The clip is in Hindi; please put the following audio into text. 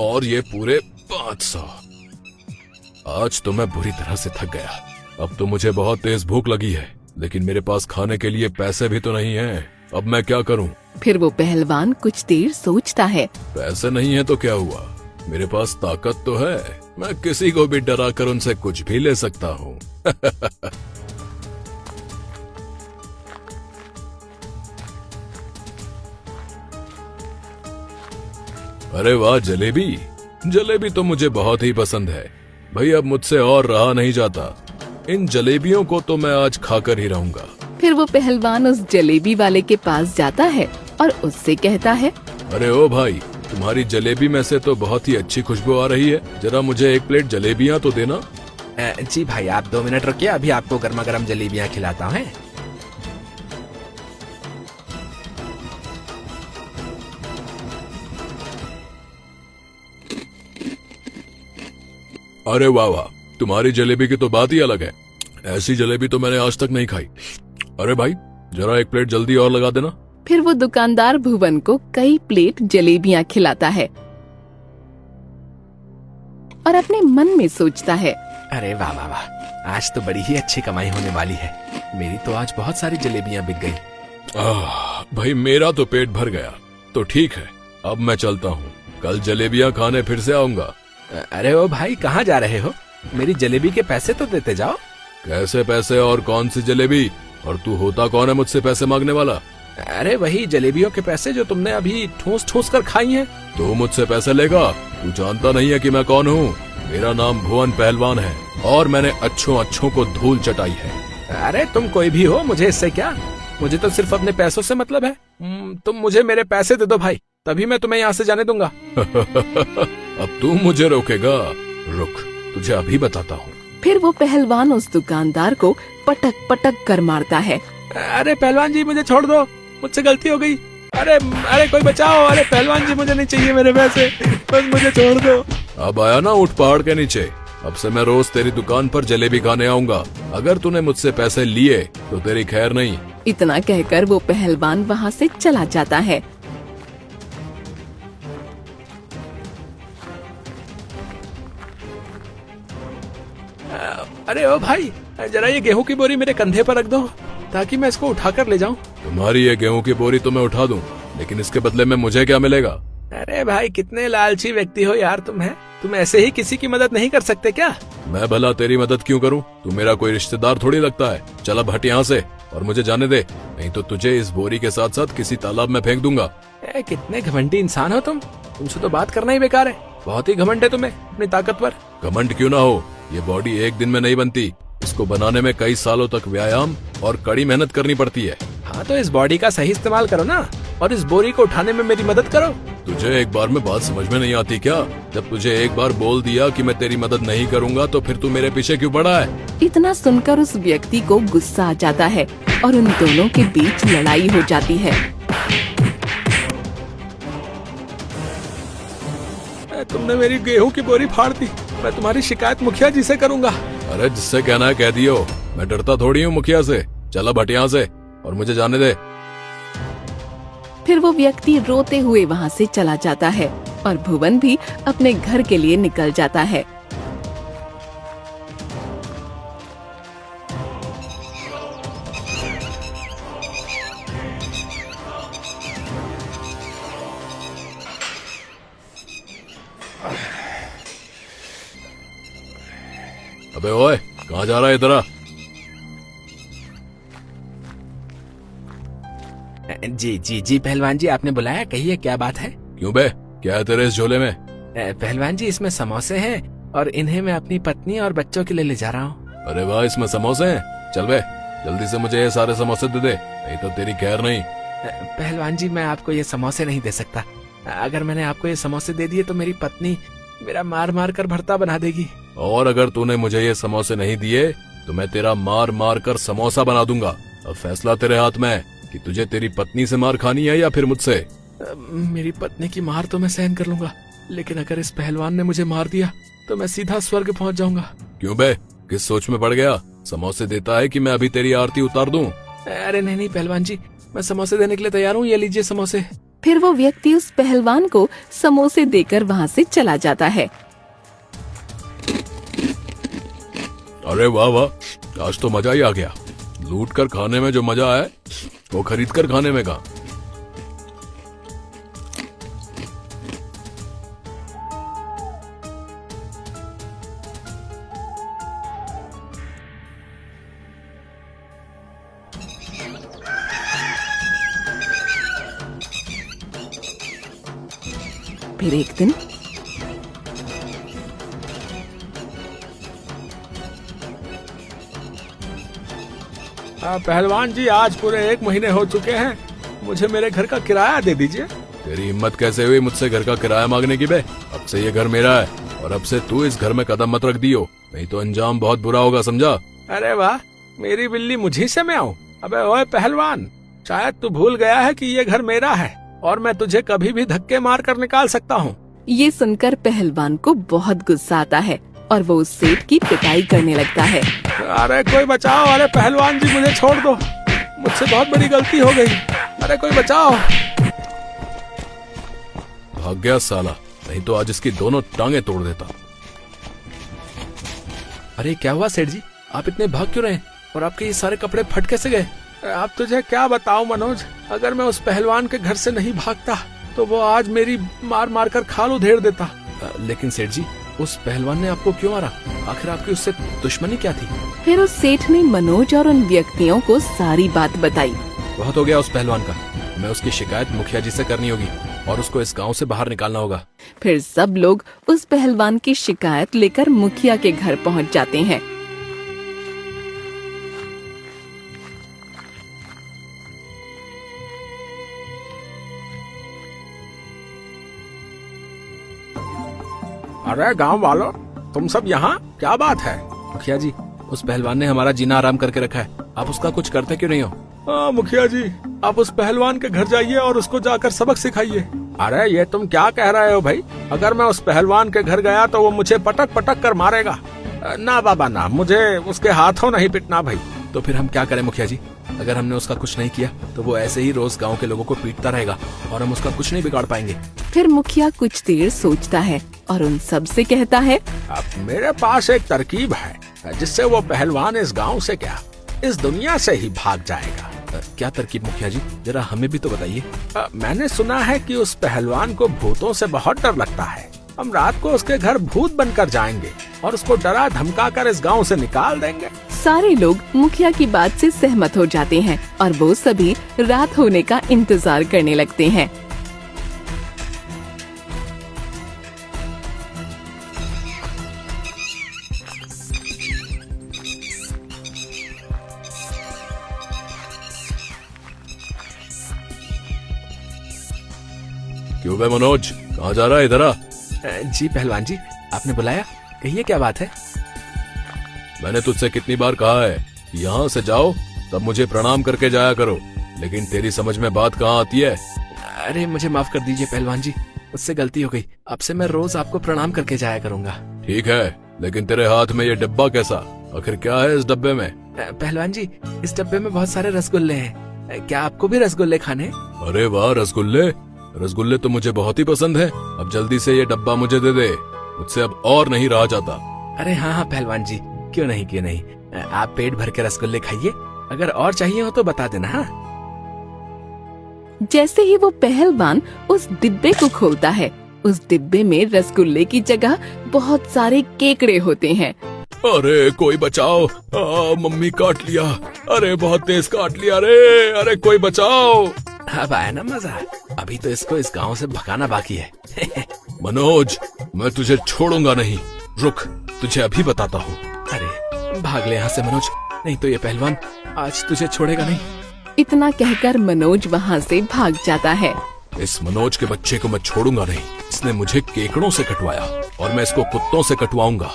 और ये पूरे 500। आज तो मैं बुरी तरह से थक गया। अब तो मुझे बहुत तेज भूख लगी है, लेकिन मेरे पास खाने के लिए पैसे भी तो नहीं हैं। अब मैं क्या करूं? फिर वो पहलवान कुछ देर सोचता है। पैसे नहीं है तो क्या हुआ, मेरे पास ताकत तो है। मैं किसी को भी डरा कर उनसे कुछ भी ले सकता हूँ। अरे वाह, जलेबी। जलेबी तो मुझे बहुत ही पसंद है भाई। अब मुझसे और रहा नहीं जाता। इन जलेबियों को तो मैं आज खाकर ही रहूंगा। फिर वो पहलवान उस जलेबी वाले के पास जाता है और उससे कहता है, अरे ओ भाई, तुम्हारी जलेबी में से तो बहुत ही अच्छी खुशबू आ रही है। जरा मुझे एक प्लेट जलेबियाँ तो देना। जी भाई, आप 2 मिनट रुकिए, अभी आपको गर्मा गर्म जलेबियाँ खिलाता हूँ। अरे वाह वाह, तुम्हारी जलेबी की तो बात ही अलग है। ऐसी जलेबी तो मैंने आज तक नहीं खाई। अरे भाई, जरा एक प्लेट जल्दी और लगा देना। फिर वो दुकानदार भुवन को कई प्लेट जलेबियाँ खिलाता है और अपने मन में सोचता है, अरे वाह वाह वाह, आज तो बड़ी ही अच्छी कमाई होने वाली है। मेरी तो आज बहुत सारी जलेबियाँ बिक गई। भाई, मेरा तो पेट भर गया। तो ठीक है, अब मैं चलता हूँ। कल जलेबियाँ खाने फिर से आऊंगा। अरे ओ भाई, कहाँ जा रहे हो? मेरी जलेबी के पैसे तो देते जाओ। कैसे पैसे और कौन सी जलेबी? और तू होता कौन है मुझसे पैसे मांगने वाला? अरे वही जलेबियों के पैसे जो तुमने अभी ठूस ठूस कर खाई हैं। तू मुझसे पैसे लेगा? तू जानता नहीं है कि मैं कौन हूँ? मेरा नाम भुवन पहलवान है और मैंने अच्छों को धूल चटाई है। अरे तुम कोई भी हो, मुझे इससे क्या? मुझे तो सिर्फ अपने पैसों से मतलब है। तुम मुझे मेरे पैसे दे दो भाई, तभी मैं तुम्हें यहाँ से जाने दूंगा। अब तू मुझे रोकेगा? रुक, तुझे अभी बताता हूँ। फिर वो पहलवान उस दुकानदार को पटक पटक कर मारता है। अरे पहलवान जी, मुझे छोड़ दो, मुझसे गलती हो गई। अरे अरे कोई बचाओ। अरे पहलवान जी, मुझे नहीं चाहिए मेरे पैसे, बस मुझे छोड़ दो। अब आया ना ऊंट पहाड़ के नीचे। अब से मैं रोज तेरी दुकान पर जलेबी खाने आऊंगा। अगर तूने मुझसे पैसे लिए तो तेरी खैर नहीं। इतना कहकर वो पहलवान वहाँ से चला जाता है। अरे ओ भाई, जरा ये गेहूं की बोरी मेरे कंधे पर रख दो ताकि मैं इसको उठाकर ले जाऊं। तुम्हारी ये गेहूं की बोरी तो मैं उठा दूं, लेकिन इसके बदले में मुझे क्या मिलेगा? अरे भाई, कितने लालची व्यक्ति हो यार तुम। तुम ऐसे ही किसी की मदद नहीं कर सकते क्या? मैं भला तेरी मदद क्यों करूं? तू मेरा कोई रिश्तेदार थोड़ी लगता है। चल अब हट यहाँ से और मुझे जाने दे, नहीं तो तुझे इस बोरी के साथ साथ किसी तालाब में फेंक दूंगा। कितने घमंडी इंसान हो तुम। तुमसे तो बात करना ही बेकार है। बहुत ही घमंड है तुम्हें अपनी ताकत पर। घमंड क्यों ना हो, ये बॉडी एक दिन में नहीं बनती। इसको बनाने में कई सालों तक व्यायाम और कड़ी मेहनत करनी पड़ती है। हाँ, तो इस बॉडी का सही इस्तेमाल करो ना, और इस बोरी को उठाने में मेरी मदद करो। तुझे एक बार में बात समझ में नहीं आती क्या? जब तुझे एक बार बोल दिया कि मैं तेरी मदद नहीं करूंगा, तो फिर तू मेरे पीछे क्यों पड़ा है? इतना सुनकर उस व्यक्ति को गुस्सा आ जाता है और उन दोनों के बीच लड़ाई हो जाती है। तुमने मेरी गेहूं की बोरी फाड़ दी। मैं तुम्हारी शिकायत मुखिया जी से करूंगा। अरे जिससे कहना है कह दियो, मैं डरता थोड़ी हूँ मुखिया से। चल अब हट यहाँ से और मुझे जाने दे। फिर वो व्यक्ति रोते हुए वहाँ से चला जाता है और भुवन भी अपने घर के लिए निकल जाता है। अबे ओए, कहाँ जा रहा है? इधर आ। जी पहलवान जी, आपने बुलाया, कहिए क्या बात है? क्यों बे, क्या है तेरे इस झोले में? पहलवान जी, इसमें समोसे हैं और इन्हें मैं अपनी पत्नी और बच्चों के लिए ले जा रहा हूँ। अरे वाह, इसमें समोसे हैं। चल बे, जल्दी से मुझे ये सारे समोसे दे दे, नहीं तो तेरी खैर नहीं। पहलवान जी, मैं आपको ये समोसे नहीं दे सकता। अगर मैंने आपको ये समोसे दे दिए तो मेरी पत्नी मेरा मार मार कर भरता बना देगी। और अगर तूने मुझे ये समोसे नहीं दिए तो मैं तेरा मार मार कर समोसा बना दूंगा। अब फैसला तेरे हाथ में है कि तुझे तेरी पत्नी से मार खानी है या फिर मुझसे। मेरी पत्नी की मार तो मैं सहन कर लूंगा, लेकिन अगर इस पहलवान ने मुझे मार दिया तो मैं सीधा स्वर्ग पहुंच जाऊंगा। क्यों बे, किस सोच में पड़ गया? समोसे देता है कि मैं अभी तेरी आरती उतार दूं? अरे नहीं पहलवान जी, मैं समोसे देने के लिए तैयार हूँ। ये लीजिए समोसे। फिर वो व्यक्ति उस पहलवान को समोसे देकर वहाँ से चला जाता है। अरे वाह वाह, आज तो मजा ही आ गया। लूट कर खाने में जो मजा है वो खरीद कर खाने में कहाँ। फिर एक दिन पहलवान जी, आज पूरे 1 महीने हो चुके हैं, मुझे मेरे घर का किराया दे दीजिए। तेरी हिम्मत कैसे हुई मुझसे घर का किराया मांगने की बे? अब से ये घर मेरा है और अब से तू इस घर में कदम मत रख दियो, नहीं तो अंजाम बहुत बुरा होगा, समझा? अरे वाह, मेरी बिल्ली मुझी से मैं आऊँ? अबे ओए पहलवान, शायद तू भूल गया है कि ये घर मेरा है और मैं तुझे कभी भी धक्के मार कर निकाल सकता हूँ। ये सुनकर पहलवान को बहुत गुस्सा आता है और वो उस सेठ की पिटाई करने लगता है। अरे कोई बचाओ, अरे पहलवान जी मुझे छोड़ दो, मुझसे बहुत बड़ी गलती हो गई, अरे कोई बचाओ। भाग गया साला, नहीं तो आज इसकी दोनों टांगे तोड़ देता। अरे क्या हुआ सेठ जी, आप इतने भाग क्यों रहे और आपके ये सारे कपड़े फट कैसे गए? अब तुझे क्या बताऊं मनोज, अगर मैं उस पहलवान के घर से नहीं भागता तो वो आज मेरी मार मार कर खाल उधेड़ देता। लेकिन सेठ जी, उस पहलवान ने आपको क्यों मारा? आखिर आपकी उससे दुश्मनी क्या थी? फिर उस सेठ ने मनोज और उन व्यक्तियों को सारी बात बताई। बहुत हो गया उस पहलवान का, मैं उसकी शिकायत मुखिया जी से करनी होगी और उसको इस गांव से बाहर निकालना होगा। फिर सब लोग उस पहलवान की शिकायत लेकर मुखिया के घर पहुंच जाते हैं। अरे गांव वालों, तुम सब यहाँ, क्या बात है? मुखिया जी, उस पहलवान ने हमारा जीना आराम करके रखा है, आप उसका कुछ करते क्यों नहीं हो? मुखिया जी, आप उस पहलवान के घर जाइए और उसको जाकर सबक सिखाइए। अरे ये तुम क्या कह रहे हो भाई? अगर मैं उस पहलवान के घर गया तो वो मुझे पटक पटक कर मारेगा। ना बाबा ना, मुझे उसके हाथों नहीं पिटना भाई। तो फिर हम क्या करें मुखिया जी? अगर हमने उसका कुछ नहीं किया तो वो ऐसे ही रोज गांव के लोगों को पीटता रहेगा और हम उसका कुछ नहीं बिगाड़ पाएंगे। फिर मुखिया कुछ देर सोचता है और उन सब से कहता है, अब मेरे पास एक तरकीब है जिससे वो पहलवान इस गांव से क्या, इस दुनिया से ही भाग जाएगा। क्या तरकीब मुखिया जी, जरा हमें भी तो बताइए। मैंने सुना है कि उस पहलवान को भूतों से बहुत डर लगता है। हम रात को उसके घर भूत बनकर जाएंगे और उसको डरा धमका कर इस गांव से निकाल देंगे। सारे लोग मुखिया की बात से सहमत हो जाते हैं और वो सभी रात होने का इंतजार करने लगते हैं। क्यों बे मनोज, कहाँ जा रहा है? इधर आ। जी पहलवान जी, आपने बुलाया, कहिए क्या बात है? मैंने तुझसे कितनी बार कहा है यहाँ से जाओ तब मुझे प्रणाम करके जाया करो, लेकिन तेरी समझ में बात कहाँ आती है? अरे मुझे माफ कर दीजिए पहलवान जी, मुझसे गलती हो गई। अब से मैं रोज आपको प्रणाम करके जाया करूंगा। ठीक है, लेकिन तेरे हाथ में ये डब्बा कैसा? आखिर क्या है इस डब्बे में? पहलवान जी, इस डब्बे में बहुत सारे रसगुल्ले हैं, क्या आपको भी रसगुल्ले खाने? अरे वाह, रसगुल्ले! रसगुल्ले तो मुझे बहुत ही पसंद है। अब जल्दी से ये डब्बा मुझे दे दे, मुझसे अब और नहीं रहा जाता। अरे हाँ हाँ पहलवान जी, क्यों नहीं क्यों नहीं, आप पेट भर के रसगुल्ले खाइए, अगर और चाहिए हो तो बता देना। हाँ। जैसे ही वो पहलवान उस डिब्बे को खोलता है, उस डिब्बे में रसगुल्ले की जगह बहुत सारे केकड़े होते हैं। अरे कोई बचाओ, मम्मी काट लिया, अरे बहुत तेज काट लिया रे, अरे कोई बचाओ। अब आया ना मजा, अभी तो इसको इस गांव से भगाना बाकी है। मनोज, मैं तुझे छोड़ूंगा नहीं, रुक, तुझे अभी बताता हूँ। अरे भाग ले यहाँ से मनोज, नहीं तो ये पहलवान आज तुझे छोड़ेगा नहीं। इतना कहकर मनोज वहाँ से भाग जाता है। इस मनोज के बच्चे को मैं छोड़ूंगा नहीं, इसने मुझे केकड़ों से कटवाया और मैं इसको कुत्तों से कटवाऊंगा।